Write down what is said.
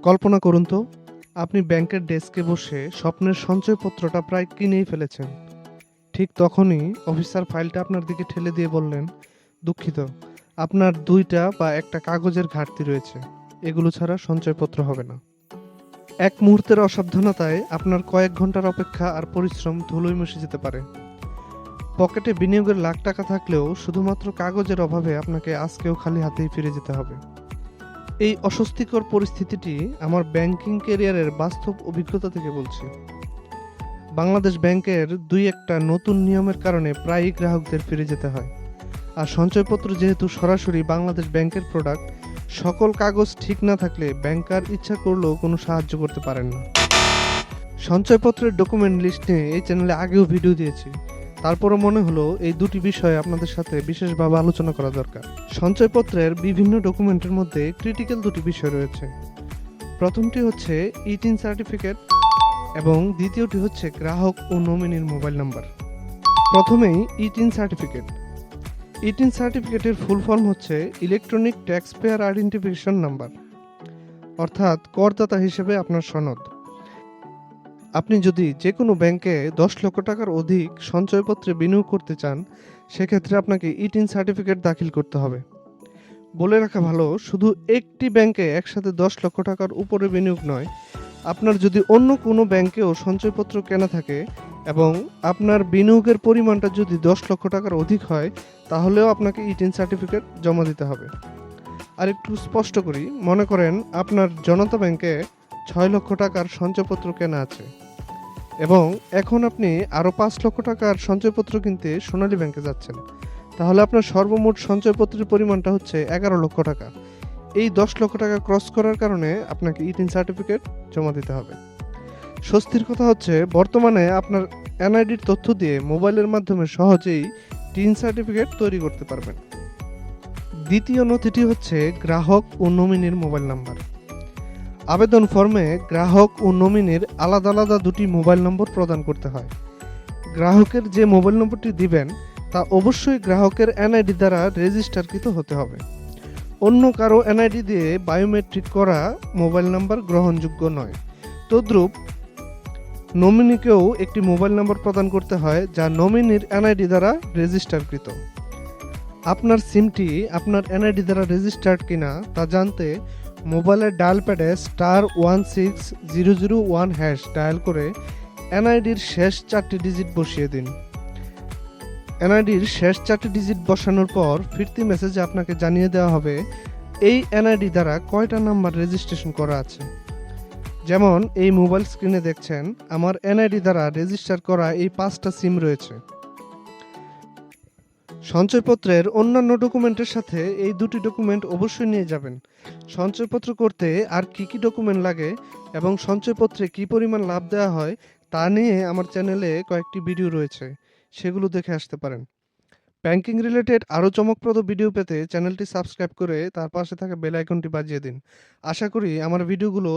কল্পনা করুন তো, আপনি ব্যাংকের ডেস্কে বসে স্বপ্নের সঞ্চয়পত্রটা প্রায় কিনেই ফেলেছেন। ঠিক তখনই অফিসার ফাইলটা আপনার দিকে ঠেলে দিয়ে বললেন, দুঃখিত, আপনার ২টা বা ১টা কাগজের ঘাটতি রয়েছে। এগুলো ছাড়া সঞ্চয়পত্র হবে না। এক মুহূর্তের অসাবধানতায় আপনার কয়েক ঘন্টার অপেক্ষা আর পরিশ্রম ধুলোয় মিশে যেতে পারে। পকেটে বিনিয়োগের লাখ টাকা থাকলেও শুধুমাত্র কাগজের অভাবে আপনাকে আজকেও খালি হাতেই ফিরে যেতে হবে। এই অস্বস্তিকর পরিস্থিতিটি আমার ব্যাংকিং ক্যারিয়ারের বাস্তব অভিজ্ঞতা থেকে বলছি। বাংলাদেশ ব্যাংকের ২-১টা নতুন নিয়মের কারণে প্রায়ই গ্রাহকদের ফিরে যেতে হয়। আর সঞ্চয়পত্র যেহেতু সরাসরি বাংলাদেশ ব্যাংকের প্রোডাক্ট, সকল কাগজ ঠিক না থাকলে ব্যাংকার ইচ্ছা করলেও কোনো সাহায্য করতে পারেন না। সঞ্চয়পত্রের ডকুমেন্ট লিস্ট নিয়ে এই চ্যানেলে আগেও ভিডিও দিয়েছি। তারপরও মনে হলো এই দুটি বিষয়ে আপনাদের সাথে বিশেষভাবে আলোচনা করা দরকার। সঞ্চয়পত্রের বিভিন্ন ডকুমেন্টের মধ্যে ক্রিটিক্যাল দুটি বিষয় রয়েছে। প্রথমটি হচ্ছে ইটিন সার্টিফিকেট এবং দ্বিতীয়টি হচ্ছে গ্রাহক ও নমিনির মোবাইল নাম্বার। প্রথমেই ইটিন সার্টিফিকেট। ইটিন সার্টিফিকেটের ফুল ফর্ম হচ্ছে electronic tax payer identification number, অর্থাৎ করদাতা হিসেবে আপনার সনদ। আপনি যদি যে কোনো ব্যাংকে ১০ লক্ষ টাকার অধিক সঞ্চয়পত্রে বিনিয়োগ করতে চান, সেক্ষেত্রে আপনাকে ইটিন সার্টিফিকেট দাখিল করতে হবে। বলে রাখা ভালো, শুধু একটি ব্যাংকে একসাথে ১০ লক্ষ টাকার উপরে বিনিয়োগ নয়, আপনার যদি অন্য কোনো ব্যাংকেও সঞ্চয়পত্র কেনা থাকে এবং আপনার বিনিয়োগের পরিমাণটা যদি ১০ লক্ষ টাকার অধিক হয়, তাহলেও আপনাকে ইটিন সার্টিফিকেট জমা দিতে হবে। আর একটু স্পষ্ট করি, মনে করেন আপনার জনতা ব্যাংকে ৬ লক্ষ টাকার সঞ্চয়পত্র কেনা আছে এবং এখন আপনি আরও ৫ লক্ষ টাকার সঞ্চয়পত্র কিনতে সোনালী ব্যাংকে যাচ্ছেন, তাহলে আপনার সর্বমোট সঞ্চয়পত্রের পরিমাণটা হচ্ছে ১১ লক্ষ টাকা। এই ১০ লক্ষ টাকা ক্রস করার কারণে আপনাকে ইটিন সার্টিফিকেট জমা দিতে হবে। স্বস্তির কথা হচ্ছে, বর্তমানে আপনার এনআইডির তথ্য দিয়ে মোবাইলের মাধ্যমে সহজেই টিন সার্টিফিকেট তৈরি করতে পারবেন। দ্বিতীয় নথিটি হচ্ছে গ্রাহক ও নমিনির মোবাইল নাম্বার। আবেদন ফর্মে গ্রাহক ও নমিনির আলাদা আলাদা দুটি মোবাইল নম্বর প্রদান করতে হয়। গ্রাহকের যে মোবাইল নম্বরটি দিবেন তা অবশ্যই গ্রাহকের এনআইডি দ্বারা রেজিস্টারকৃত হতে হবে। অন্য কারো এনআইডি দিয়ে বায়োমেট্রিক করা মোবাইল নাম্বার গ্রহণযোগ্য নয়। তদ্রূপ নমিনিকেও একটি মোবাইল নম্বর প্রদান করতে হয় যা নমিনির এনআইডি দ্বারা রেজিস্টারকৃত। আপনার সিমটি আপনার এনআইডি দ্বারা রেজিস্টার্ড কিনা তা জানতে মোবাইলের ডায়াল প্যাডে *16001# ডায়াল করে এনআইডির শেষ 4টি ডিজিট বসিয়ে দিন। এনআইডির শেষ 4টি ডিজিট বসানোর পর ফিরতি মেসেজে আপনাকে জানিয়ে দেওয়া হবে এই এনআইডি দ্বারা কয়টা নাম্বার রেজিস্ট্রেশন করা আছে। যেমন এই মোবাইল স্ক্রিনে দেখছেন, আমার এনআইডি দ্বারা রেজিস্টার করা এই 5টা সিম রয়েছে। সঞ্চয়পত্রের অন্যান্য ডকুমেন্টের সাথে এই দুটি ডকুমেন্ট অবশ্যই নিয়ে যাবেন। সঞ্চয়পত্র করতে আর কি কি ডকুমেন্ট লাগে এবং সঞ্চয়পত্রে কি পরিমাণ লাভ দেওয়া হয় তা নিয়ে আমার চ্যানেলে কয়েকটি ভিডিও রয়েছে, সেগুলো দেখে আসতে পারেন। ব্যাংকিং রিলেটেড আরও চমকপ্রদ ভিডিও পেতে চ্যানেলটি সাবস্ক্রাইব করে তার পাশে থাকা বেল আইকনটি বাজিয়ে দিন। আশা করি আমার ভিডিওগুলো